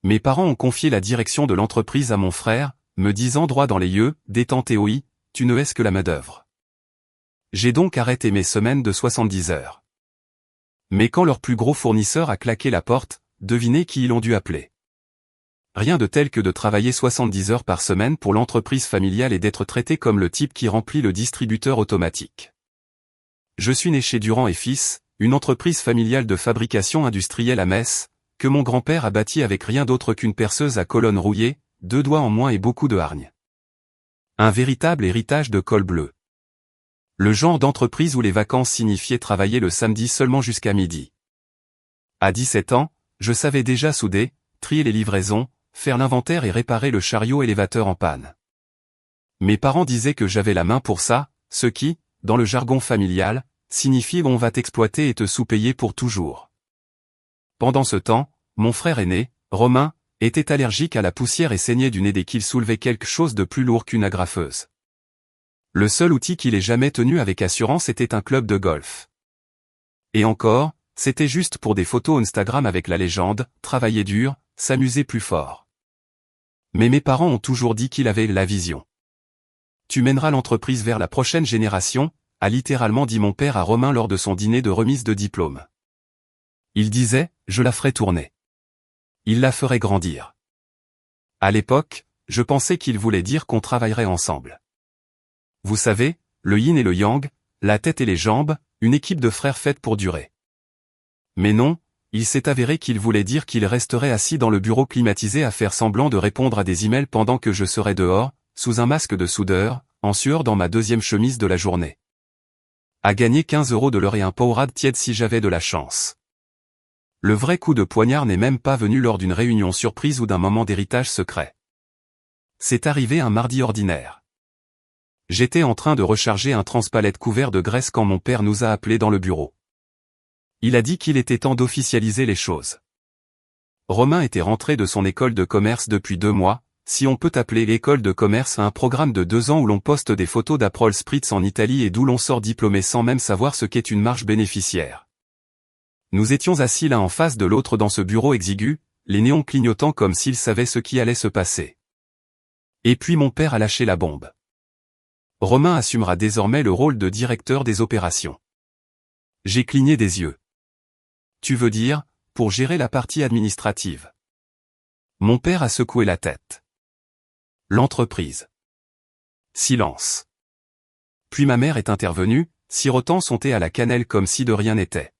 Mes parents ont confié la direction de l'entreprise à mon frère, me disant droit dans les yeux, détente et oui, tu ne es que la main-d'œuvre. J'ai donc arrêté mes semaines de 70 heures. Mais quand leur plus gros fournisseur a claqué la porte, devinez qui ils ont dû appeler. Rien de tel que de travailler 70 heures par semaine pour l'entreprise familiale et d'être traité comme le type qui remplit le distributeur automatique. Je suis né chez Durand et Fils, une entreprise familiale de fabrication industrielle à Metz, que mon grand-père a bâtie avec rien d'autre qu'une perceuse à colonne rouillée, 2 doigts en moins et beaucoup de hargne. Un véritable héritage de col bleu. Le genre d'entreprise où les vacances signifiaient travailler le samedi seulement jusqu'à midi. À 17 ans, je savais déjà souder, trier les livraisons, faire l'inventaire et réparer le chariot élévateur en panne. Mes parents disaient que j'avais la main pour ça, ce qui, dans le jargon familial, signifie on va t'exploiter et te sous-payer pour toujours. Pendant ce temps, mon frère aîné, Romain, était allergique à la poussière et saignait du nez dès qu'il soulevait quelque chose de plus lourd qu'une agrafeuse. Le seul outil qu'il ait jamais tenu avec assurance était un club de golf. Et encore, c'était juste pour des photos Instagram avec la légende, travailler dur, s'amuser plus fort. Mais mes parents ont toujours dit qu'il avait la vision. Tu mèneras l'entreprise vers la prochaine génération, a littéralement dit mon père à Romain lors de son dîner de remise de diplôme. Il disait, je la ferai tourner. Il la ferait grandir. À l'époque, je pensais qu'il voulait dire qu'on travaillerait ensemble. Vous savez, le yin et le yang, la tête et les jambes, une équipe de frères faite pour durer. Mais non, il s'est avéré qu'il voulait dire qu'il resterait assis dans le bureau climatisé à faire semblant de répondre à des emails pendant que je serais dehors, sous un masque de soudeur, en sueur dans ma deuxième chemise de la journée. À gagner 15 € de l'heure et un Powerade tiède si j'avais de la chance. Le vrai coup de poignard n'est même pas venu lors d'une réunion surprise ou d'un moment d'héritage secret. C'est arrivé un mardi ordinaire. J'étais en train de recharger un transpalette couvert de graisse quand mon père nous a appelés dans le bureau. Il a dit qu'il était temps d'officialiser les choses. Romain était rentré de son école de commerce depuis 2 mois, si on peut appeler l'école de commerce un programme de 2 ans où l'on poste des photos d'Aperol Spritz en Italie et d'où l'on sort diplômé sans même savoir ce qu'est une marge bénéficiaire. Nous étions assis l'un en face de l'autre dans ce bureau exigu, les néons clignotant comme s'ils savaient ce qui allait se passer. Et puis mon père a lâché la bombe. Romain assumera désormais le rôle de directeur des opérations. J'ai cligné des yeux. Tu veux dire, pour gérer la partie administrative. Mon père a secoué la tête. L'entreprise. Silence. Puis ma mère est intervenue, sirotant son thé à la cannelle comme si de rien n'était.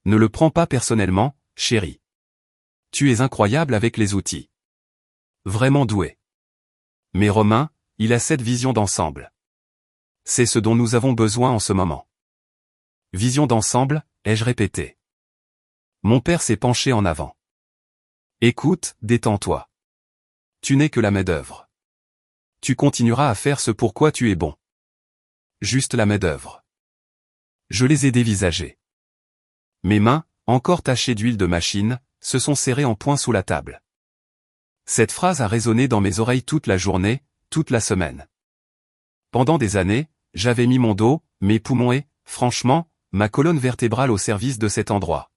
Ne le prends pas personnellement, chérie. Tu es incroyable avec les outils. Vraiment doué. Mais Romain, il a cette vision d'ensemble. C'est ce dont nous avons besoin en ce moment. Vision d'ensemble, ai-je répété. Mon père s'est penché en avant. Écoute, détends-toi. Tu n'es que la main-d'œuvre. Tu continueras à faire ce pour quoi tu es bon. Juste la main-d'œuvre. Je les ai dévisagés. Mes mains, encore tachées d'huile de machine, se sont serrées en poing sous la table. Cette phrase a résonné dans mes oreilles toute la journée, toute la semaine. Pendant des années, j'avais mis mon dos, mes poumons et, franchement, ma colonne vertébrale au service de cet endroit.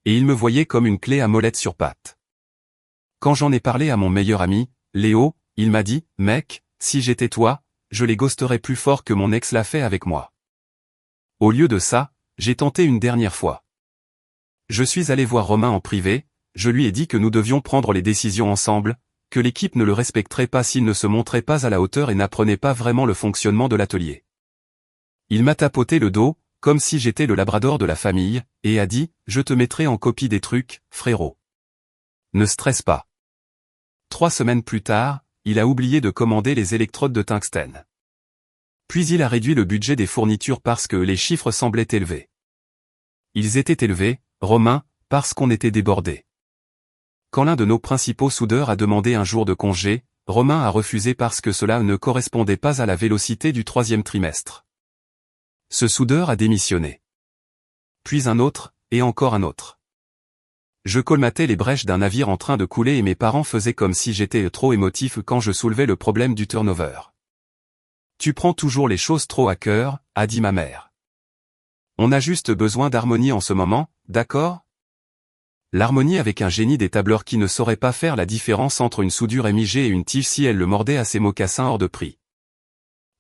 Et il me voyait comme une clé à molette sur pattes. Quand j'en ai parlé à mon meilleur ami, Léo, il m'a dit, mec, si j'étais toi, je les ghosterais plus fort que mon ex l'a fait avec moi. Au lieu de ça, j'ai tenté une dernière fois. Je suis allé voir Romain en privé, je lui ai dit que nous devions prendre les décisions ensemble, que l'équipe ne le respecterait pas s'il ne se montrait pas à la hauteur et n'apprenait pas vraiment le fonctionnement de l'atelier. Il m'a tapoté le dos, comme si j'étais le labrador de la famille, et a dit, je te mettrai en copie des trucs, frérot. Ne stresse pas. 3 semaines plus tard, il a oublié de commander les électrodes de tungstène. Puis il a réduit le budget des fournitures parce que les chiffres semblaient élevés. Ils étaient élevés, Romain, parce qu'on était débordés. Quand l'un de nos principaux soudeurs a demandé un jour de congé, Romain a refusé parce que cela ne correspondait pas à la vélocité du 3e trimestre. Ce soudeur a démissionné. Puis un autre, et encore un autre. Je colmatais les brèches d'un navire en train de couler et mes parents faisaient comme si j'étais trop émotif quand je soulevais le problème du turnover. Tu prends toujours les choses trop à cœur, a dit ma mère. On a juste besoin d'harmonie en ce moment, d'accord ? L'harmonie avec un génie des tableurs qui ne saurait pas faire la différence entre une soudure MIG et une tige si elle le mordait à ses mocassins hors de prix.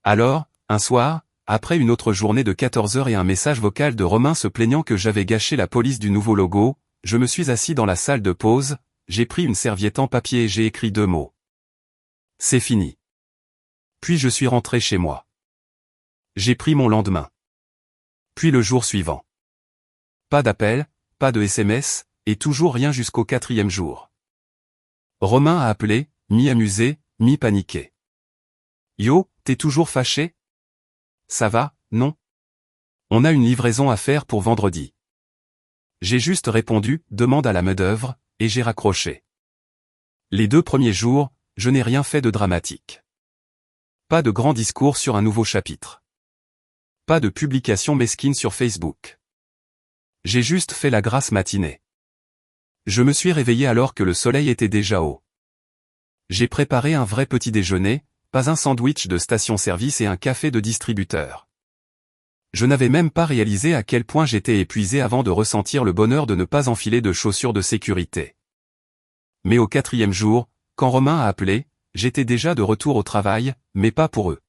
Alors, un soir, après une autre journée de 14 heures et un message vocal de Romain se plaignant que j'avais gâché la police du nouveau logo, je me suis assis dans la salle de pause, j'ai pris une serviette en papier et j'ai écrit 2 mots. C'est fini. Puis je suis rentré chez moi. J'ai pris mon lendemain. Puis le jour suivant. Pas d'appel, pas de SMS, et toujours rien jusqu'au 4e jour. Romain a appelé, mi-amusé, mi-paniqué. Yo, t'es toujours fâché? Ça va, non? On a une livraison à faire pour vendredi. J'ai juste répondu, demande à la main-d'œuvre, et j'ai raccroché. Les 2 premiers jours, je n'ai rien fait de dramatique. Pas de grand discours sur un nouveau chapitre. Pas de publication mesquine sur Facebook. J'ai juste fait la grasse matinée. Je me suis réveillé alors que le soleil était déjà haut. J'ai préparé un vrai petit déjeuner, pas un sandwich de station-service et un café de distributeur. Je n'avais même pas réalisé à quel point j'étais épuisé avant de ressentir le bonheur de ne pas enfiler de chaussures de sécurité. Mais au 4e jour, quand Romain a appelé, j'étais déjà de retour au travail, mais pas pour eux.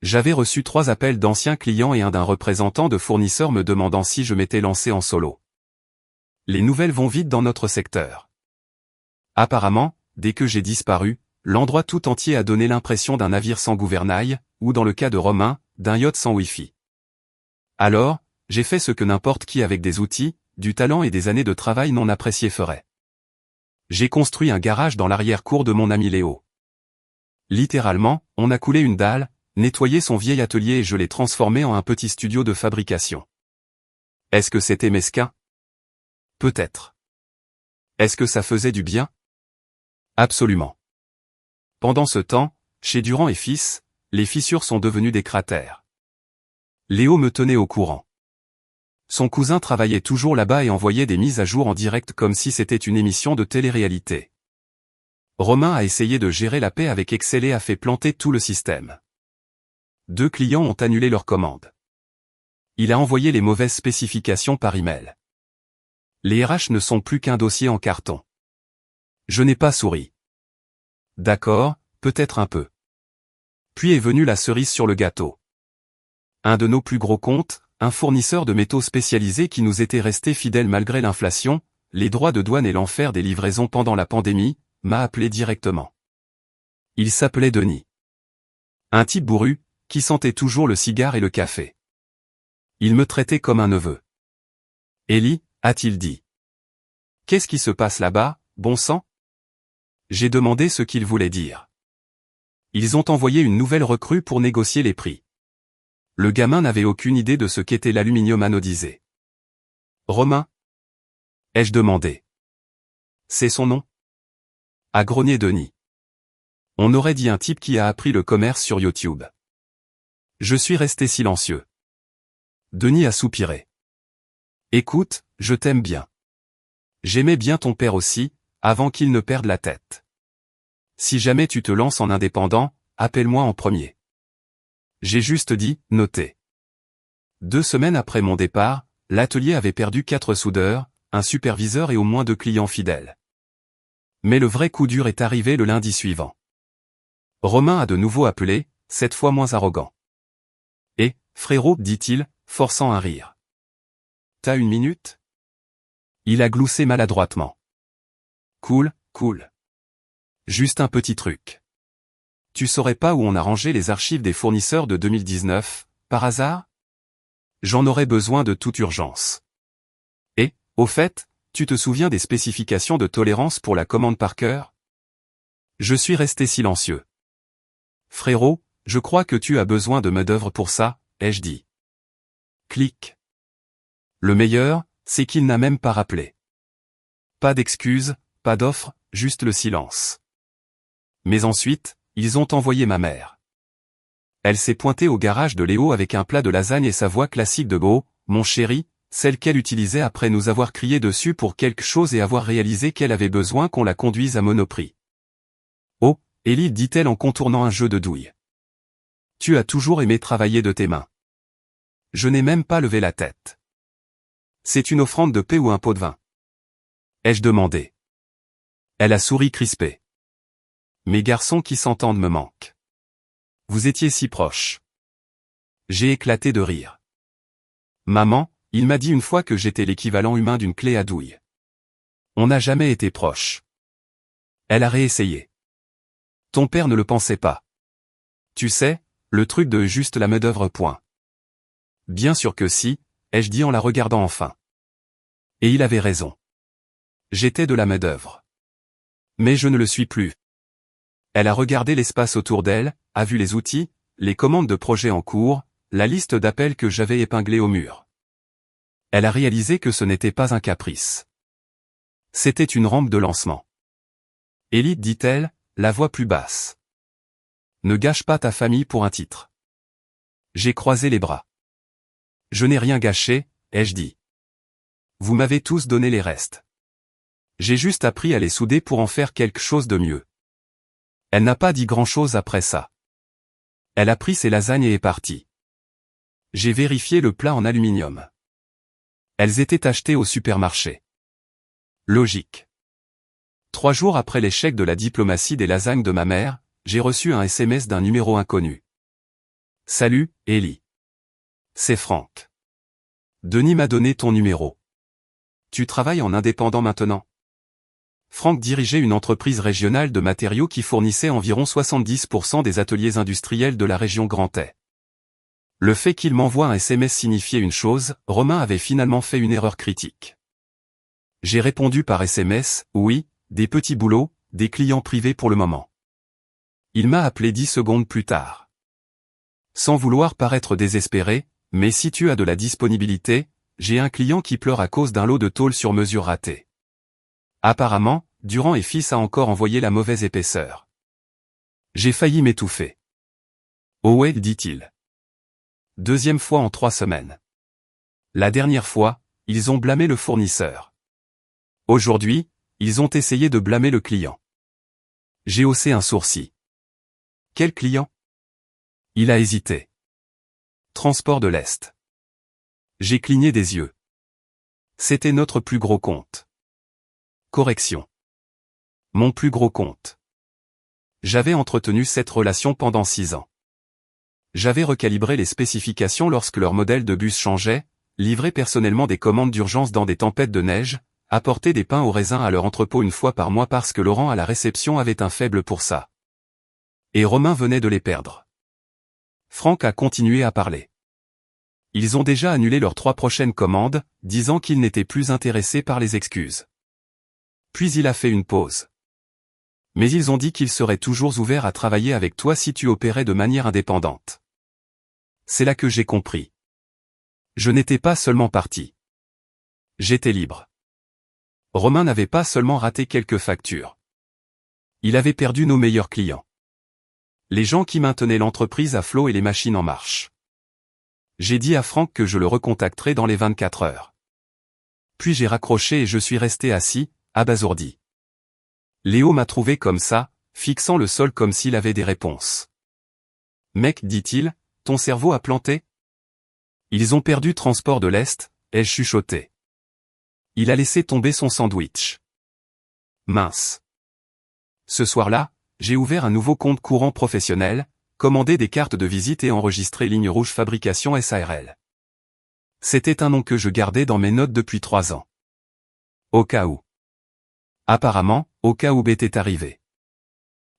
J'avais reçu 3 appels d'anciens clients et un d'un représentant de fournisseur me demandant si je m'étais lancé en solo. Les nouvelles vont vite dans notre secteur. Apparemment, dès que j'ai disparu, l'endroit tout entier a donné l'impression d'un navire sans gouvernail, ou dans le cas de Romain, d'un yacht sans Wi-Fi. Alors, j'ai fait ce que n'importe qui avec des outils, du talent et des années de travail non appréciés ferait. J'ai construit un garage dans l'arrière-cour de mon ami Léo. Littéralement, on a coulé une dalle, nettoyé son vieil atelier et je l'ai transformé en un petit studio de fabrication. Est-ce que c'était mesquin? Peut-être. Est-ce que ça faisait du bien? Absolument. Pendant ce temps, chez Durand et Fils, les fissures sont devenues des cratères. Léo me tenait au courant. Son cousin travaillait toujours là-bas et envoyait des mises à jour en direct comme si c'était une émission de télé-réalité. Romain a essayé de gérer la paix avec Excel et a fait planter tout le système. 2 clients ont annulé leur commande. Il a envoyé les mauvaises spécifications par email. Les RH ne sont plus qu'un dossier en carton. Je n'ai pas souri. D'accord, peut-être un peu. Puis est venue la cerise sur le gâteau. Un de nos plus gros comptes, un fournisseur de métaux spécialisé qui nous était resté fidèle malgré l'inflation, les droits de douane et l'enfer des livraisons pendant la pandémie, m'a appelé directement. Il s'appelait Denis. Un type bourru, qui sentait toujours le cigare et le café. Il me traitait comme un neveu. Ellie, a-t-il dit. Qu'est-ce qui se passe là-bas, bon sang? J'ai demandé ce qu'il voulait dire. Ils ont envoyé une nouvelle recrue pour négocier les prix. Le gamin n'avait aucune idée de ce qu'était l'aluminium anodisé. Romain? Ai-je demandé. C'est son nom? A grogné Denis. On aurait dit un type qui a appris le commerce sur YouTube. Je suis resté silencieux. Denis a soupiré. Écoute, je t'aime bien. J'aimais bien ton père aussi, avant qu'il ne perde la tête. Si jamais tu te lances en indépendant, appelle-moi en premier. J'ai juste dit, notez. 2 semaines après mon départ, l'atelier avait perdu 4 soudeurs, un superviseur et au moins 2 clients fidèles. Mais le vrai coup dur est arrivé le lundi suivant. Romain a de nouveau appelé, cette fois moins arrogant. Et, frérot, dit-il, forçant un rire. T'as une minute? Il a gloussé maladroitement. Cool, cool. Juste un petit truc. Tu saurais pas où on a rangé les archives des fournisseurs de 2019, par hasard? J'en aurais besoin de toute urgence. Et, au fait, tu te souviens des spécifications de tolérance pour la commande par cœur? Je suis resté silencieux. Frérot, je crois que tu as besoin de main-d'œuvre pour ça, ai-je dit. Clic. Le meilleur, c'est qu'il n'a même pas rappelé. Pas d'excuses, pas d'offre, juste le silence. Mais ensuite, ils ont envoyé ma mère. Elle s'est pointée au garage de Léo avec un plat de lasagne et sa voix classique de Beau, mon chéri, celle qu'elle utilisait après nous avoir crié dessus pour quelque chose et avoir réalisé qu'elle avait besoin qu'on la conduise à Monoprix. Oh, Ellie, dit-elle en contournant un jeu de douille. Tu as toujours aimé travailler de tes mains. Je n'ai même pas levé la tête. C'est une offrande de paix ou un pot de vin. ai-je demandé. Elle a souri crispée. Mes garçons qui s'entendent me manquent. Vous étiez si proches. J'ai éclaté de rire. Maman, il m'a dit une fois que j'étais l'équivalent humain d'une clé à douille. On n'a jamais été proches. Elle a réessayé. Ton père ne le pensait pas. Tu sais, le truc de juste la main-d'œuvre point. Bien sûr que si, ai-je dit en la regardant enfin. Et il avait raison. J'étais de la main-d'œuvre. Mais je ne le suis plus. Elle a regardé l'espace autour d'elle, a vu les outils, les commandes de projets en cours, la liste d'appels que j'avais épinglés au mur. Elle a réalisé que ce n'était pas un caprice. C'était une rampe de lancement. Élite, dit-elle, la voix plus basse. Ne gâche pas ta famille pour un titre. J'ai croisé les bras. Je n'ai rien gâché, ai-je dit. Vous m'avez tous donné les restes. J'ai juste appris à les souder pour en faire quelque chose de mieux. Elle n'a pas dit grand-chose après ça. Elle a pris ses lasagnes et est partie. J'ai vérifié le plat en aluminium. Elles étaient achetées au supermarché. Logique. 3 jours après l'échec de la diplomatie des lasagnes de ma mère, j'ai reçu un SMS d'un numéro inconnu. Salut, Ellie. C'est Franck. Denis m'a donné ton numéro. Tu travailles en indépendant maintenant? Franck dirigeait une entreprise régionale de matériaux qui fournissait environ 70% des ateliers industriels de la région Grand Est. Le fait qu'il m'envoie un SMS signifiait une chose, Romain avait finalement fait une erreur critique. J'ai répondu par SMS, oui, des petits boulots, des clients privés pour le moment. Il m'a appelé 10 secondes plus tard. Sans vouloir paraître désespéré, mais si tu as de la disponibilité, j'ai un client qui pleure à cause d'un lot de tôle sur mesure raté. Apparemment, Durand et Fils a encore envoyé la mauvaise épaisseur. J'ai failli m'étouffer. Oh ouais, dit-il. 2e fois en 3 semaines. La dernière fois, ils ont blâmé le fournisseur. Aujourd'hui, ils ont essayé de blâmer le client. J'ai haussé un sourcil. Quel client? Il a hésité. Transport de l'Est. J'ai cligné des yeux. C'était notre plus gros compte. Correction. Mon plus gros compte. J'avais entretenu cette relation pendant 6 ans. J'avais recalibré les spécifications lorsque leur modèle de bus changeait, livré personnellement des commandes d'urgence dans des tempêtes de neige, apporté des pains au raisin à leur entrepôt une fois par mois parce que Laurent à la réception avait un faible pour ça. Et Romain venait de les perdre. Franck a continué à parler. Ils ont déjà annulé leurs 3 prochaines commandes, disant qu'ils n'étaient plus intéressés par les excuses. Puis il a fait une pause. Mais ils ont dit qu'ils seraient toujours ouverts à travailler avec toi si tu opérais de manière indépendante. C'est là que j'ai compris. Je n'étais pas seulement parti. J'étais libre. Romain n'avait pas seulement raté quelques factures. Il avait perdu nos meilleurs clients. Les gens qui maintenaient l'entreprise à flot et les machines en marche. J'ai dit à Franck que je le recontacterais dans les 24 heures. Puis j'ai raccroché et je suis resté assis, abasourdi. Léo m'a trouvé comme ça, fixant le sol comme s'il avait des réponses. Mec, dit-il, ton cerveau a planté? Ils ont perdu Transport de l'Est, ai-je chuchoté. Il a laissé tomber son sandwich. Mince. Ce soir-là, j'ai ouvert un nouveau compte courant professionnel, commandé des cartes de visite et enregistré ligne rouge fabrication SARL. C'était un nom que je gardais dans mes notes depuis 3 ans. Au cas où. Apparemment, au cas où était arrivé.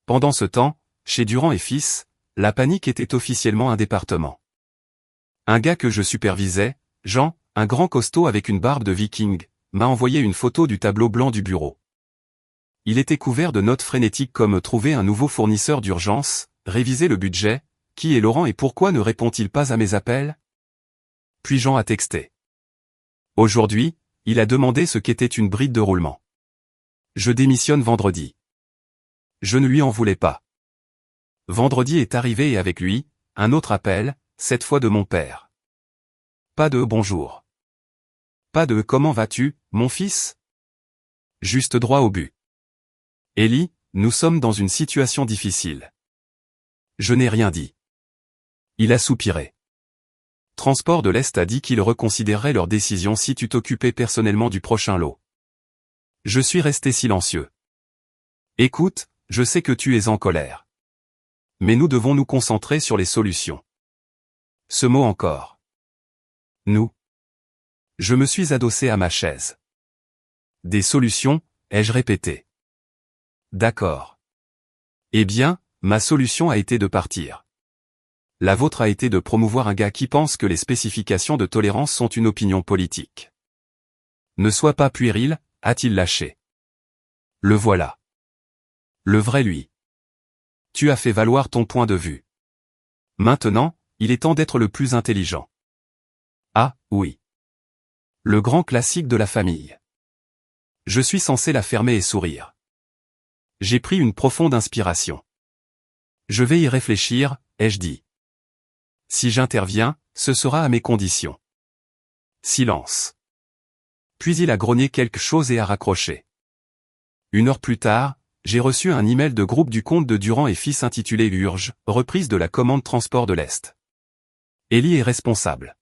Pendant ce temps, chez Durand et Fils, la panique était officiellement un département. Un gars que je supervisais, Jean, un grand costaud avec une barbe de viking, m'a envoyé une photo du tableau blanc du bureau. Il était couvert de notes frénétiques comme trouver un nouveau fournisseur d'urgence, réviser le budget, qui est Laurent et pourquoi ne répond-il pas à mes appels? Puis Jean a texté. Aujourd'hui, il a demandé ce qu'était une bride de roulement. Je démissionne vendredi. Je ne lui en voulais pas. Vendredi est arrivé et avec lui, un autre appel, cette fois de mon père. Pas de bonjour. Pas de comment vas-tu, mon fils? Juste droit au but. Ellie, nous sommes dans une situation difficile. Je n'ai rien dit. Il a soupiré. Transport de l'Est a dit qu'il reconsidérerait leur décision si tu t'occupais personnellement du prochain lot. Je suis resté silencieux. Écoute, je sais que tu es en colère. Mais nous devons nous concentrer sur les solutions. Ce mot encore. Nous. Je me suis adossé à ma chaise. Des solutions, ai-je répété. D'accord. Eh bien, ma solution a été de partir. La vôtre a été de promouvoir un gars qui pense que les spécifications de tolérance sont une opinion politique. Ne sois pas puéril, a-t-il lâché. Le voilà. Le vrai lui. Tu as fait valoir ton point de vue. Maintenant, il est temps d'être le plus intelligent. Ah, oui. Le grand classique de la famille. Je suis censé la fermer et sourire. J'ai pris une profonde inspiration. Je vais y réfléchir, ai-je dit. Si j'interviens, ce sera à mes conditions. Silence. Puis il a grogné quelque chose et a raccroché. 1 heure plus tard, j'ai reçu un email de groupe du compte de Durand et Fils intitulé Urge, reprise de la commande transport de l'Est. Élie est responsable.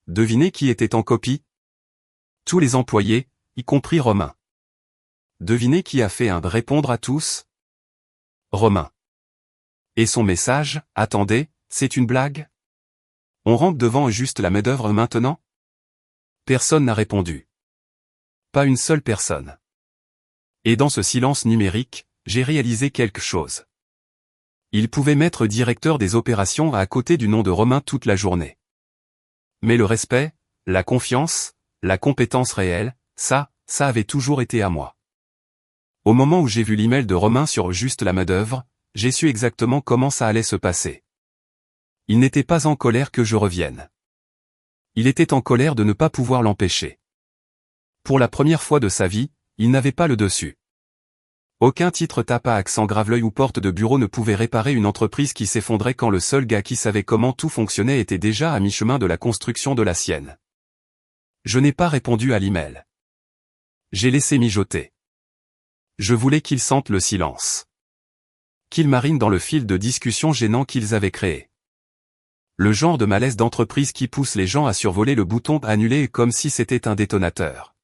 Devinez qui était en copie? Tous les employés, y compris Romain. Devinez qui a fait un répondre à tous? Romain. Et son message, attendez, c'est une blague? On rampe devant juste la main-d'œuvre maintenant? Personne n'a répondu. Pas une seule personne. Et dans ce silence numérique, j'ai réalisé quelque chose. Il pouvait mettre directeur des opérations à côté du nom de Romain toute la journée. Mais le respect, la confiance, la compétence réelle, ça avait toujours été à moi. Au moment où j'ai vu l'email de Romain sur juste la main-d'œuvre, j'ai su exactement comment ça allait se passer. Il n'était pas en colère que je revienne. Il était en colère de ne pas pouvoir l'empêcher. Pour la première fois de sa vie, il n'avait pas le dessus. Aucun titre tape à accent grave-l'œil ou porte de bureau ne pouvait réparer une entreprise qui s'effondrait quand le seul gars qui savait comment tout fonctionnait était déjà à mi-chemin de la construction de la sienne. Je n'ai pas répondu à l'email. J'ai laissé mijoter. Je voulais qu'ils sentent le silence. Qu'ils marinent dans le fil de discussion gênant qu'ils avaient créé. Le genre de malaise d'entreprise qui pousse les gens à survoler le bouton annuler comme si c'était un détonateur.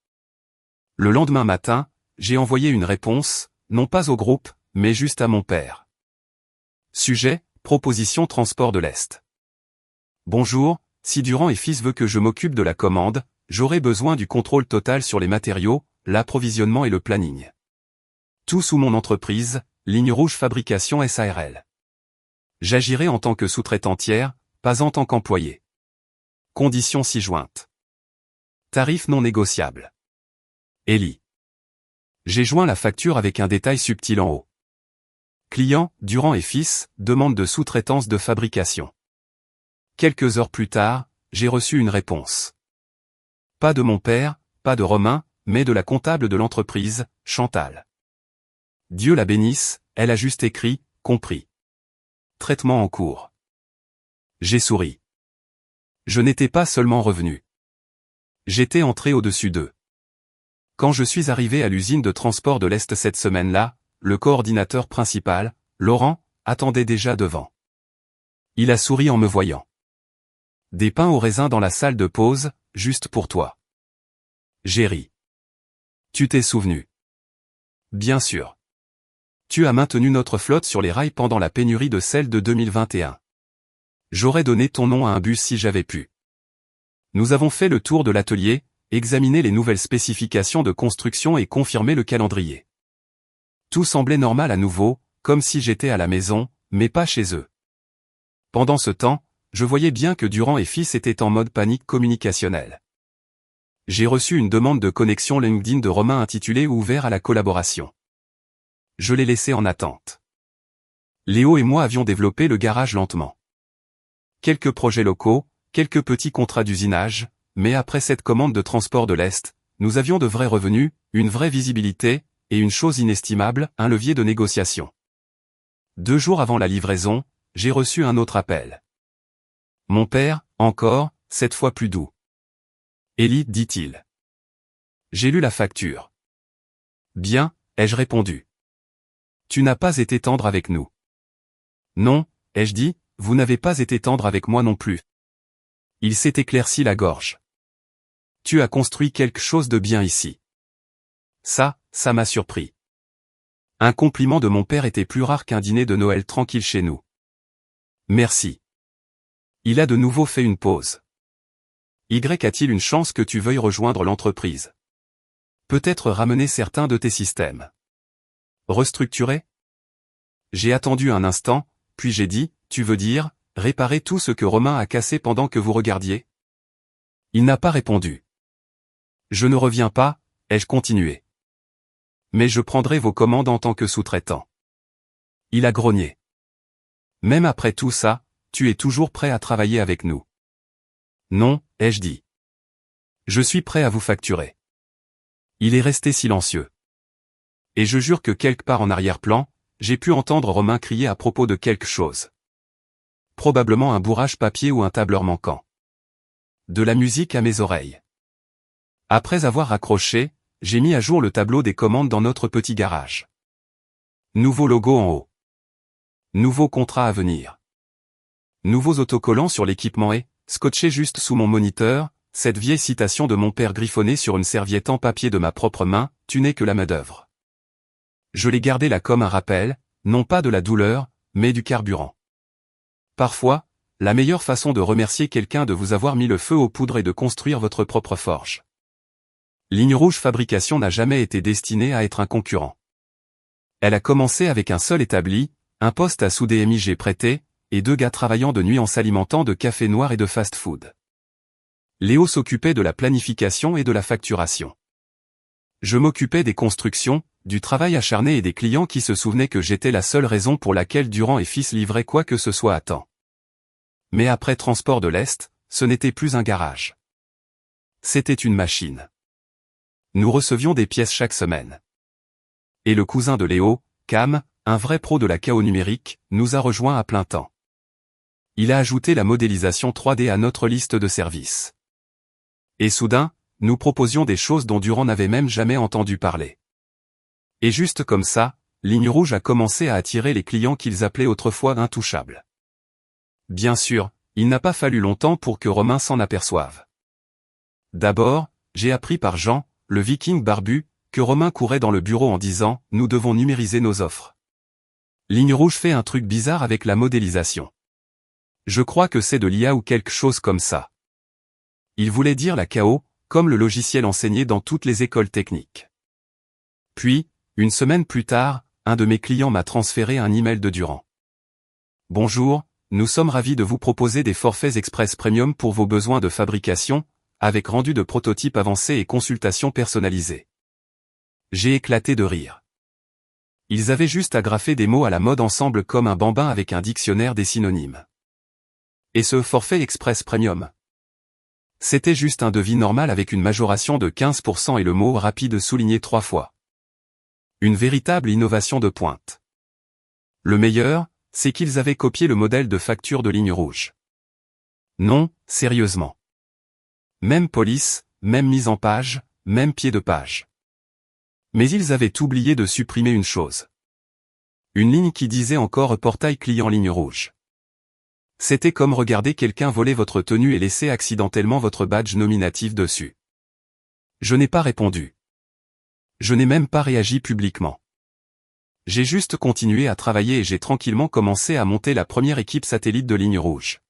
Le lendemain matin, j'ai envoyé une réponse, non pas au groupe, mais juste à mon père. Sujet, proposition transport de l'Est. Bonjour, si Durand et Fils veut que je m'occupe de la commande, j'aurai besoin du contrôle total sur les matériaux, l'approvisionnement et le planning. Tout sous mon entreprise, Ligne Rouge Fabrication SARL. J'agirai en tant que sous-traitante, pas en tant qu'employé. Conditions ci-jointes. Tarif non négociable. Élie. J'ai joint la facture avec un détail subtil en haut. Client, Durand et Fils, demande de sous-traitance de fabrication. Quelques heures plus tard, j'ai reçu une réponse. Pas de mon père, pas de Romain, mais de la comptable de l'entreprise, Chantal. Dieu la bénisse, elle a juste écrit, compris. Traitement en cours. J'ai souri. Je n'étais pas seulement revenu. J'étais entré au-dessus d'eux. Quand je suis arrivé à l'usine de transport de l'Est cette semaine-là, le coordinateur principal, Laurent, attendait déjà devant. Il a souri en me voyant. Des pains au raisin dans la salle de pause, juste pour toi. J'ai ri. Tu t'es souvenu. Bien sûr. Tu as maintenu notre flotte sur les rails pendant la pénurie de sel de 2021. J'aurais donné ton nom à un bus si j'avais pu. Nous avons fait le tour de l'atelier, examiné les nouvelles spécifications de construction et confirmé le calendrier. Tout semblait normal à nouveau, comme si j'étais à la maison, mais pas chez eux. Pendant ce temps, je voyais bien que Durand et Fils étaient en mode panique communicationnelle. J'ai reçu une demande de connexion LinkedIn de Romain intitulée Ouvert à la collaboration. Je l'ai laissé en attente. Léo et moi avions développé le garage lentement. Quelques projets locaux, quelques petits contrats d'usinage, mais après cette commande de transport de l'Est, nous avions de vrais revenus, une vraie visibilité, et une chose inestimable, un levier de négociation. 2 jours avant la livraison, j'ai reçu un autre appel. Mon père, encore, cette fois plus doux. Élie, dit-il. J'ai lu la facture. Bien, ai-je répondu. Tu n'as pas été tendre avec nous. Non, ai-je dit, vous n'avez pas été tendre avec moi non plus. Il s'est éclairci la gorge. Tu as construit quelque chose de bien ici. Ça m'a surpris. Un compliment de mon père était plus rare qu'un dîner de Noël tranquille chez nous. Merci. Il a de nouveau fait une pause. Y a-t-il une chance que tu veuilles rejoindre l'entreprise? Peut-être ramener certains de tes systèmes. Restructurer? J'ai attendu un instant, puis j'ai dit, tu veux dire, réparer tout ce que Romain a cassé pendant que vous regardiez? Il n'a pas répondu. Je ne reviens pas, ai-je continué. Mais je prendrai vos commandes en tant que sous-traitant. Il a grogné. Même après tout ça, tu es toujours prêt à travailler avec nous? Non, ai-je dit. Je suis prêt à vous facturer. Il est resté silencieux. Et je jure que quelque part en arrière-plan, j'ai pu entendre Romain crier à propos de quelque chose. Probablement un bourrage papier ou un tableur manquant. De la musique à mes oreilles. Après avoir raccroché, j'ai mis à jour le tableau des commandes dans notre petit garage. Nouveau logo en haut. Nouveau contrat à venir. Nouveaux autocollants sur l'équipement et, scotché juste sous mon moniteur, cette vieille citation de mon père griffonnée sur une serviette en papier de ma propre main, tu n'es que la main-d'œuvre. Je l'ai gardé là comme un rappel, non pas de la douleur, mais du carburant. Parfois, la meilleure façon de remercier quelqu'un de vous avoir mis le feu aux poudres est de construire votre propre forge. Ligne Rouge Fabrication n'a jamais été destinée à être un concurrent. Elle a commencé avec un seul établi, un poste à souder MIG prêté, et 2 gars travaillant de nuit en s'alimentant de café noir et de fast-food. Léo s'occupait de la planification et de la facturation. Je m'occupais des constructions, du travail acharné et des clients qui se souvenaient que j'étais la seule raison pour laquelle Durand et Fils livraient quoi que ce soit à temps. Mais après Transport de l'Est, ce n'était plus un garage. C'était une machine. Nous recevions des pièces chaque semaine. Et le cousin de Léo, Cam, un vrai pro de la KO numérique, nous a rejoints à plein temps. Il a ajouté la modélisation 3D à notre liste de services. Et soudain, nous proposions des choses dont Durand n'avait même jamais entendu parler. Et juste comme ça, Ligne Rouge a commencé à attirer les clients qu'ils appelaient autrefois intouchables. Bien sûr, il n'a pas fallu longtemps pour que Romain s'en aperçoive. D'abord, j'ai appris par Jean, le viking barbu, que Romain courait dans le bureau en disant « Nous devons numériser nos offres ». Ligne Rouge fait un truc bizarre avec la modélisation. Je crois que c'est de l'IA ou quelque chose comme ça. Il voulait dire la KO, comme le logiciel enseigné dans toutes les écoles techniques. Puis, une semaine plus tard, un de mes clients m'a transféré un email de Durand. Bonjour, nous sommes ravis de vous proposer des forfaits express premium pour vos besoins de fabrication, avec rendu de prototypes avancés et consultations personnalisées. J'ai éclaté de rire. Ils avaient juste agrafé des mots à la mode ensemble comme un bambin avec un dictionnaire des synonymes. Et ce forfait express premium? C'était juste un devis normal avec une majoration de 15% et le mot rapide souligné 3 fois. Une véritable innovation de pointe. Le meilleur, c'est qu'ils avaient copié le modèle de facture de Ligne Rouge. Non, sérieusement. Même police, même mise en page, même pied de page. Mais ils avaient oublié de supprimer une chose. Une ligne qui disait encore portail client Ligne Rouge. C'était comme regarder quelqu'un voler votre tenue et laisser accidentellement votre badge nominatif dessus. Je n'ai pas répondu. Je n'ai même pas réagi publiquement. J'ai juste continué à travailler et j'ai tranquillement commencé à monter la première équipe satellite de Ligne Rouge.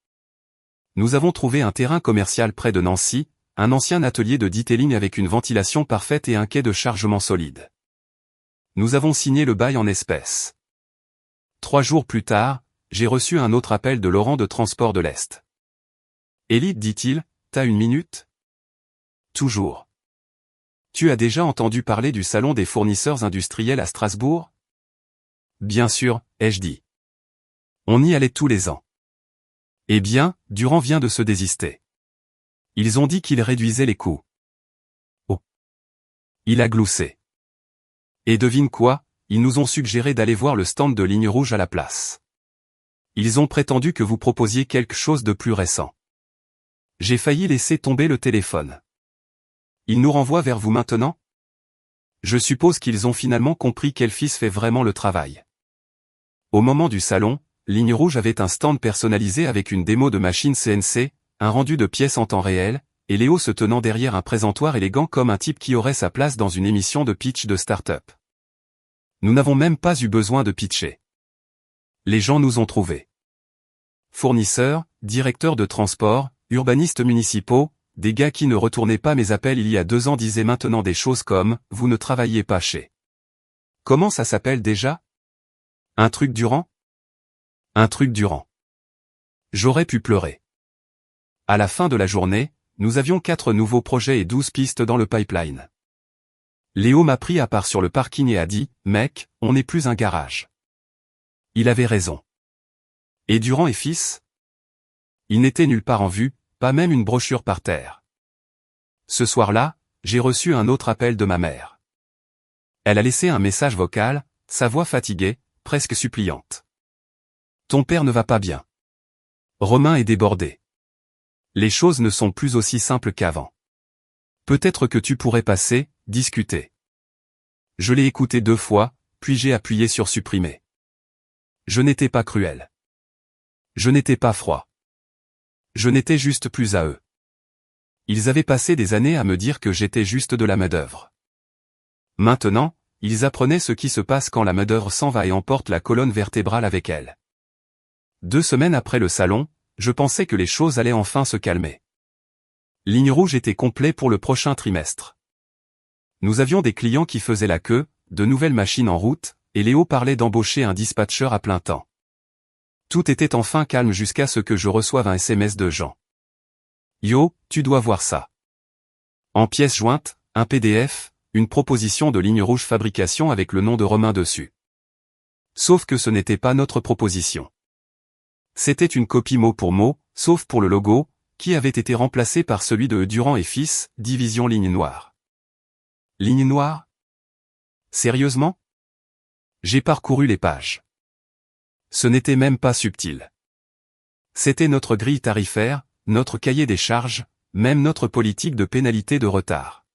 Nous avons trouvé un terrain commercial près de Nancy, un ancien atelier de detailing avec une ventilation parfaite et un quai de chargement solide. Nous avons signé le bail en espèces. 3 jours plus tard, j'ai reçu un autre appel de Laurent de Transport de l'Est. Élite, dit-il, t'as une minute? Toujours. Tu as déjà entendu parler du salon des fournisseurs industriels à Strasbourg? Bien sûr, ai-je dit. On y allait tous les ans. Eh bien, Durand vient de se désister. Ils ont dit qu'ils réduisaient les coûts. Oh. Il a gloussé. Et devine quoi, ils nous ont suggéré d'aller voir le stand de Ligne Rouge à la place. Ils ont prétendu que vous proposiez quelque chose de plus récent. J'ai failli laisser tomber le téléphone. Ils nous renvoient vers vous maintenant? Je suppose qu'ils ont finalement compris quel fils fait vraiment le travail. Au moment du salon, Ligne Rouge avait un stand personnalisé avec une démo de machine CNC, un rendu de pièces en temps réel, et Léo se tenant derrière un présentoir élégant comme un type qui aurait sa place dans une émission de pitch de start-up. Nous n'avons même pas eu besoin de pitcher. Les gens nous ont trouvés. Fournisseurs, directeurs de transport, urbanistes municipaux, des gars qui ne retournaient pas mes appels il y a 2 ans disaient maintenant des choses comme « Vous ne travaillez pas chez ». Comment ça s'appelle déjà? Un truc Durand? Un truc Durand. J'aurais pu pleurer. À la fin de la journée, nous avions 4 nouveaux projets et 12 pistes dans le pipeline. Léo m'a pris à part sur le parking et a dit « Mec, on n'est plus un garage ». Il avait raison. Et Durand et fils? Il n'était nulle part en vue, pas même une brochure par terre. Ce soir-là, j'ai reçu un autre appel de ma mère. Elle a laissé un message vocal, sa voix fatiguée, presque suppliante. Ton père ne va pas bien. Romain est débordé. Les choses ne sont plus aussi simples qu'avant. Peut-être que tu pourrais passer, discuter. Je l'ai écouté 2 fois, puis j'ai appuyé sur supprimer. Je n'étais pas cruel. Je n'étais pas froid. Je n'étais juste plus à eux. Ils avaient passé des années à me dire que j'étais juste de la main-d'œuvre. Maintenant, ils apprenaient ce qui se passe quand la main-d'œuvre s'en va et emporte la colonne vertébrale avec elle. 2 semaines après le salon, je pensais que les choses allaient enfin se calmer. Ligne rouge était complet pour le prochain trimestre. Nous avions des clients qui faisaient la queue, de nouvelles machines en route, et Léo parlait d'embaucher un dispatcher à plein temps. Tout était enfin calme jusqu'à ce que je reçoive un SMS de Jean. Yo, tu dois voir ça. En pièce jointe, un PDF, une proposition de ligne rouge fabrication avec le nom de Romain dessus. Sauf que ce n'était pas notre proposition. C'était une copie mot pour mot, sauf pour le logo, qui avait été remplacé par celui de Durand et Fils, division ligne noire. Ligne noire? Sérieusement? J'ai parcouru les pages. Ce n'était même pas subtil. C'était notre grille tarifaire, notre cahier des charges, même notre politique de pénalité de retard.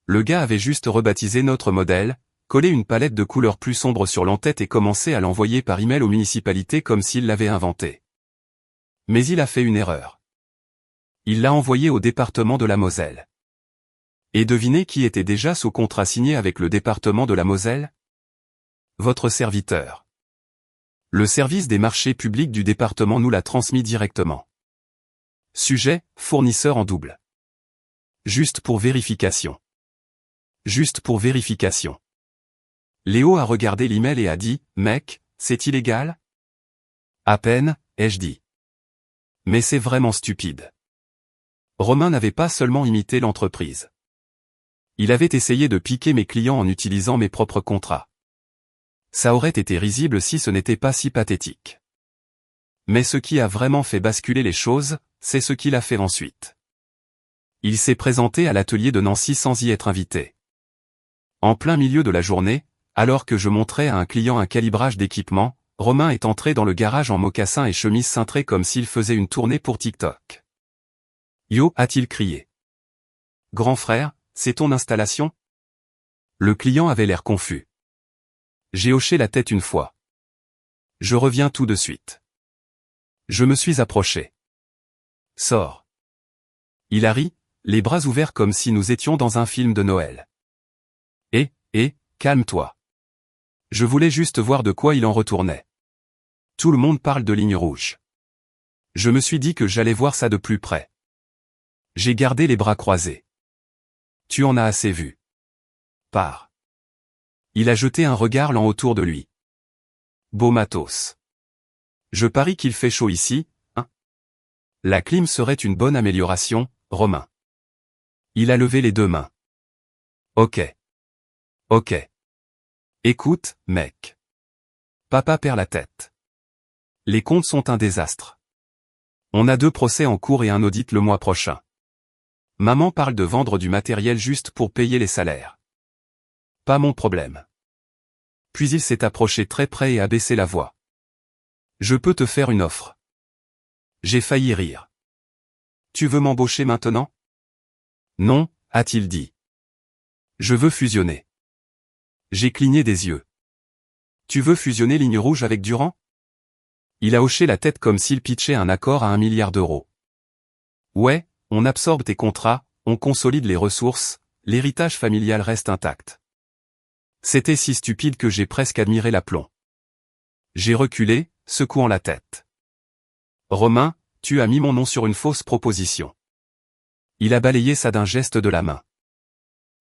Le gars avait juste rebaptisé notre modèle, collé une palette de couleurs plus sombres sur l'entête et commencé à l'envoyer par email aux municipalités comme s'il l'avait inventé. Mais il a fait une erreur. Il l'a envoyé au département de la Moselle. Et devinez qui était déjà sous contrat signé avec le département de la Moselle? Votre serviteur. Le service des marchés publics du département nous l'a transmis directement. Sujet, fournisseur en double. Juste pour vérification. Juste pour vérification. Léo a regardé l'email et a dit, « Mec, c'est illégal ?» À peine, ai-je dit. Mais c'est vraiment stupide. Romain n'avait pas seulement imité l'entreprise. Il avait essayé de piquer mes clients en utilisant mes propres contrats. Ça aurait été risible si ce n'était pas si pathétique. Mais ce qui a vraiment fait basculer les choses, c'est ce qu'il a fait ensuite. Il s'est présenté à l'atelier de Nancy sans y être invité. En plein milieu de la journée, alors que je montrais à un client un calibrage d'équipement, Romain est entré dans le garage en mocassins et chemise cintrée comme s'il faisait une tournée pour TikTok. « Yo » a-t-il crié. « Grand frère, c'est ton installation ?» Le client avait l'air confus. J'ai hoché la tête une fois. Je reviens tout de suite. Je me suis approché. Sors. Il a ri, les bras ouverts comme si nous étions dans un film de Noël. Calme-toi. Je voulais juste voir de quoi il en retournait. Tout le monde parle de ligne rouge. Je me suis dit que j'allais voir ça de plus près. J'ai gardé les bras croisés. Tu en as assez vu. Pars. Il a jeté un regard lent autour de lui. Beau matos. Je parie qu'il fait chaud ici, hein? La clim serait une bonne amélioration, Romain. Il a levé les 2 mains. Ok. Écoute, mec. Papa perd la tête. Les comptes sont un désastre. On a 2 procès en cours et un audit le mois prochain. Maman parle de vendre du matériel juste pour payer les salaires. Pas mon problème. Puis il s'est approché très près et a baissé la voix. Je peux te faire une offre. J'ai failli rire. Tu veux m'embaucher maintenant? Non, a-t-il dit. Je veux fusionner. J'ai cligné des yeux. Tu veux fusionner ligne rouge avec Durand? Il a hoché la tête comme s'il pitchait un accord à 1 milliard d'euros. Ouais, on absorbe tes contrats, on consolide les ressources, l'héritage familial reste intact. C'était si stupide que j'ai presque admiré l'aplomb. J'ai reculé, secouant la tête. Romain, tu as mis mon nom sur une fausse proposition. Il a balayé ça d'un geste de la main.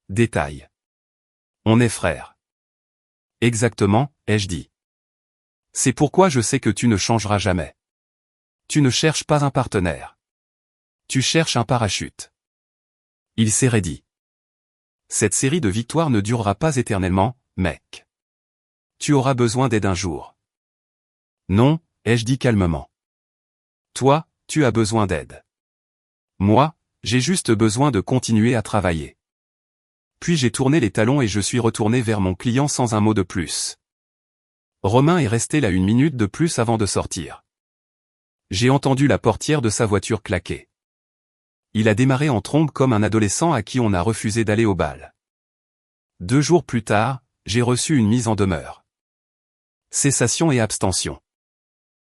Détail. On est frères. Exactement, ai-je dit. C'est pourquoi je sais que tu ne changeras jamais. Tu ne cherches pas un partenaire. Tu cherches un parachute. Il s'est raidi. Cette série de victoires ne durera pas éternellement, mec. Tu auras besoin d'aide un jour. Non, ai-je dit calmement. Toi, tu as besoin d'aide. Moi, j'ai juste besoin de continuer à travailler. Puis j'ai tourné les talons et je suis retourné vers mon client sans un mot de plus. Romain est resté là 1 minute de plus avant de sortir. J'ai entendu la portière de sa voiture claquer. Il a démarré en trombe comme un adolescent à qui on a refusé d'aller au bal. 2 jours plus tard, j'ai reçu une mise en demeure. Cessation et abstention.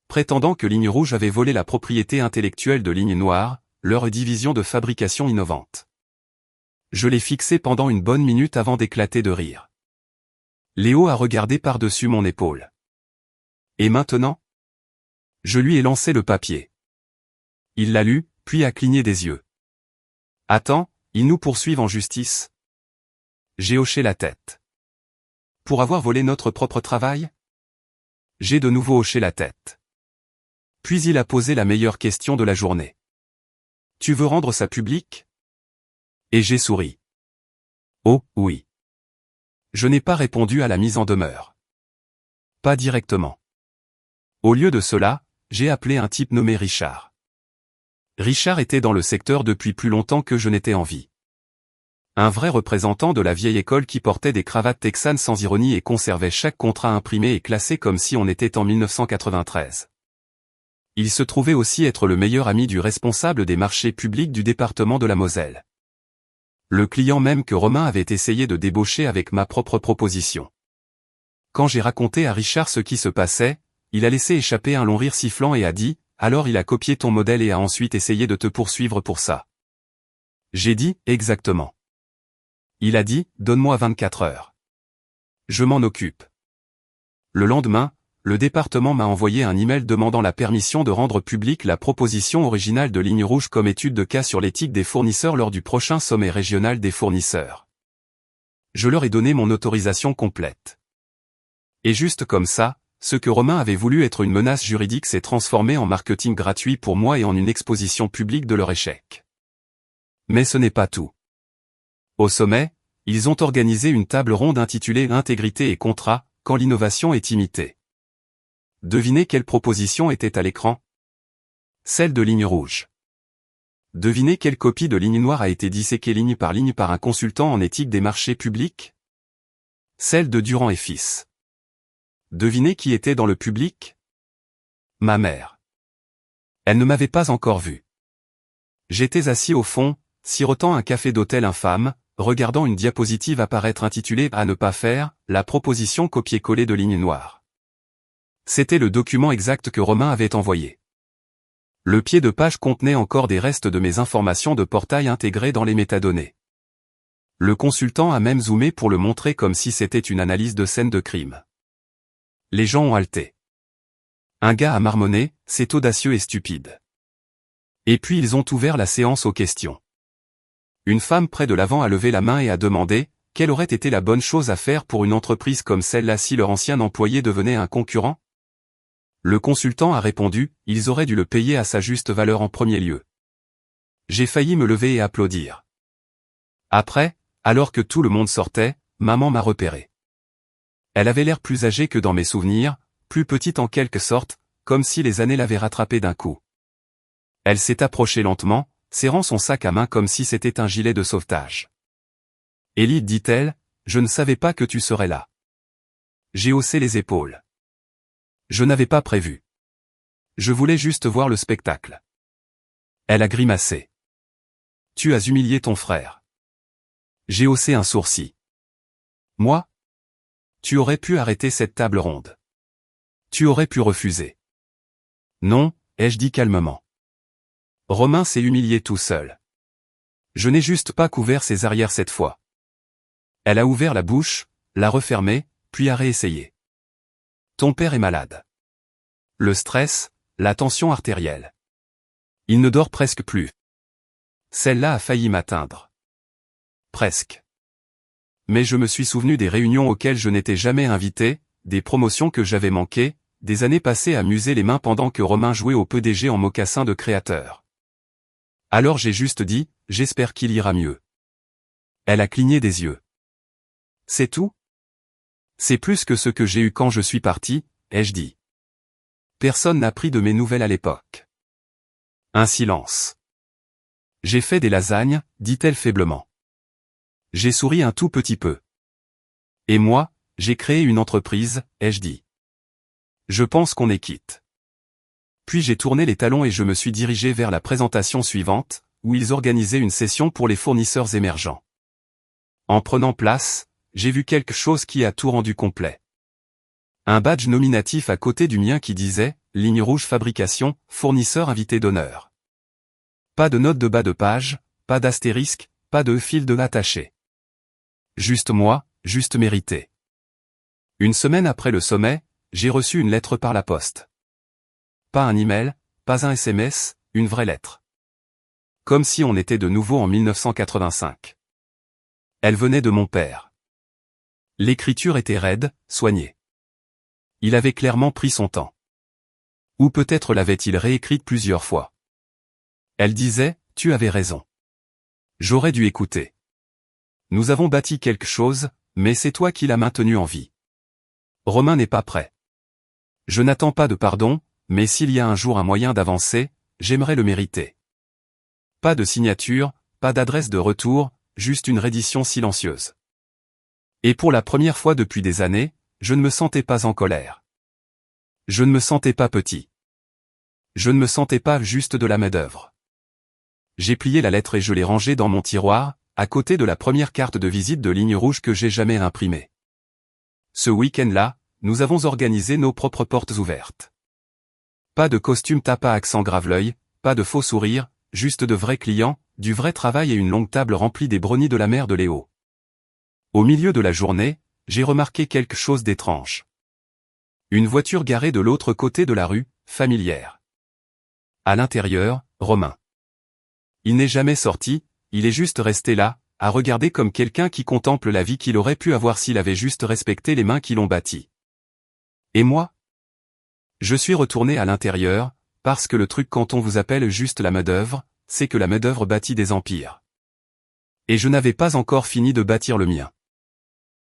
Prétendant que Ligne Rouge avait volé la propriété intellectuelle de Ligne Noire, leur division de fabrication innovante. Je l'ai fixé pendant une bonne minute avant d'éclater de rire. Léo a regardé par-dessus mon épaule. Et maintenant? Je lui ai lancé le papier. Il l'a lu, puis a cligné des yeux. Attends, ils nous poursuivent en justice? J'ai hoché la tête. Pour avoir volé notre propre travail? J'ai de nouveau hoché la tête. Puis il a posé la meilleure question de la journée. Tu veux rendre ça public? Et j'ai souri. Oh, oui. Je n'ai pas répondu à la mise en demeure. Pas directement. Au lieu de cela, j'ai appelé un type nommé Richard. Richard était dans le secteur depuis plus longtemps que je n'étais en vie. Un vrai représentant de la vieille école qui portait des cravates texanes sans ironie et conservait chaque contrat imprimé et classé comme si on était en 1993. Il se trouvait aussi être le meilleur ami du responsable des marchés publics du département de la Moselle. Le client même que Romain avait essayé de débaucher avec ma propre proposition. Quand j'ai raconté à Richard ce qui se passait, il a laissé échapper un long rire sifflant et a dit, « Alors il a copié ton modèle et a ensuite essayé de te poursuivre pour ça. » J'ai dit, « Exactement. » Il a dit, « Donne-moi 24 heures. Je m'en occupe. » Le lendemain, le département m'a envoyé un email demandant la permission de rendre publique la proposition originale de Ligne Rouge comme étude de cas sur l'éthique des fournisseurs lors du prochain sommet régional des fournisseurs. Je leur ai donné mon autorisation complète. Et juste comme ça, ce que Romain avait voulu être une menace juridique s'est transformé en marketing gratuit pour moi et en une exposition publique de leur échec. Mais ce n'est pas tout. Au sommet, ils ont organisé une table ronde intitulée « Intégrité et contrat, quand l'innovation est imitée ». Devinez quelle proposition était à l'écran? Celle de Ligne Rouge. Devinez quelle copie de Ligne Noire a été disséquée ligne par un consultant en éthique des marchés publics? Celle de Durand et Fils. Devinez qui était dans le public? Ma mère. Elle ne m'avait pas encore vu. J'étais assis au fond, sirotant un café d'hôtel infâme, regardant une diapositive apparaître intitulée « À ne pas faire, la proposition copier-coller de Ligne Noire ». C'était le document exact que Romain avait envoyé. Le pied de page contenait encore des restes de mes informations de portail intégrées dans les métadonnées. Le consultant a même zoomé pour le montrer comme si c'était une analyse de scène de crime. Les gens ont halté. Un gars a marmonné, c'est audacieux et stupide. Et puis ils ont ouvert la séance aux questions. Une femme près de l'avant a levé la main et a demandé, quelle aurait été la bonne chose à faire pour une entreprise comme celle-là si leur ancien employé devenait un concurrent? Le consultant a répondu, ils auraient dû le payer à sa juste valeur en premier lieu. J'ai failli me lever et applaudir. Après, alors que tout le monde sortait, maman m'a repéré. Elle avait l'air plus âgée que dans mes souvenirs, plus petite en quelque sorte, comme si les années l'avaient rattrapée d'un coup. Elle s'est approchée lentement, serrant son sac à main comme si c'était un gilet de sauvetage. « Élie, dit-elle, je ne savais pas que tu serais là. » J'ai haussé les épaules. Je n'avais pas prévu. Je voulais juste voir le spectacle. Elle a grimacé. Tu as humilié ton frère. J'ai haussé un sourcil. Moi? Tu aurais pu arrêter cette table ronde. Tu aurais pu refuser. Non, ai-je dit calmement. Romain s'est humilié tout seul. Je n'ai juste pas couvert ses arrières cette fois. Elle a ouvert la bouche, l'a refermée, puis a réessayé. Ton père est malade. Le stress, la tension artérielle. Il ne dort presque plus. Celle-là a failli m'atteindre. Presque. Mais je me suis souvenu des réunions auxquelles je n'étais jamais invité, des promotions que j'avais manquées, des années passées à muser les mains pendant que Romain jouait au PDG en mocassin de créateur. Alors j'ai juste dit, j'espère qu'il ira mieux. Elle a cligné des yeux. C'est tout? C'est plus que ce que j'ai eu quand je suis parti, ai-je dit. Personne n'a pris de mes nouvelles à l'époque. Un silence. J'ai fait des lasagnes, dit-elle faiblement. J'ai souri un tout petit peu. Et moi, j'ai créé une entreprise, ai-je dit. Je pense qu'on est quitte. Puis j'ai tourné les talons et je me suis dirigé vers la présentation suivante, où ils organisaient une session pour les fournisseurs émergents. En prenant place, j'ai vu quelque chose qui a tout rendu complet. Un badge nominatif à côté du mien qui disait « Ligne rouge fabrication, fournisseur invité d'honneur ». Pas de note de bas de page, pas d'astérisque, pas de fil de attaché. Juste moi, juste mérité. Une semaine après le sommet, j'ai reçu une lettre par la poste. Pas un email, pas un SMS, une vraie lettre. Comme si on était de nouveau en 1985. Elle venait de mon père. L'écriture était raide, soignée. Il avait clairement pris son temps. Ou peut-être l'avait-il réécrite plusieurs fois. Elle disait, tu avais raison. J'aurais dû écouter. Nous avons bâti quelque chose, mais c'est toi qui l'as maintenu en vie. Romain n'est pas prêt. Je n'attends pas de pardon, mais s'il y a un jour un moyen d'avancer, j'aimerais le mériter. Pas de signature, pas d'adresse de retour, juste une reddition silencieuse. Et pour la première fois depuis des années, je ne me sentais pas en colère. Je ne me sentais pas petit. Je ne me sentais pas juste de la main-d'œuvre. J'ai plié la lettre et je l'ai rangée dans mon tiroir, à côté de la première carte de visite de ligne rouge que j'ai jamais imprimée. Ce week-end-là, nous avons organisé nos propres portes ouvertes. Pas de costume tape à accent grave-l'œil, pas de faux sourires, juste de vrais clients, du vrai travail et une longue table remplie des brownies de la mère de Léo. Au milieu de la journée, j'ai remarqué quelque chose d'étrange. Une voiture garée de l'autre côté de la rue, familière. À l'intérieur, Romain. Il n'est jamais sorti, il est juste resté là, à regarder comme quelqu'un qui contemple la vie qu'il aurait pu avoir s'il avait juste respecté les mains qui l'ont bâti. Et moi? Je suis retourné à l'intérieur, parce que le truc quand on vous appelle juste la main-d'œuvre, c'est que la main-d'œuvre bâtit des empires. Et je n'avais pas encore fini de bâtir le mien.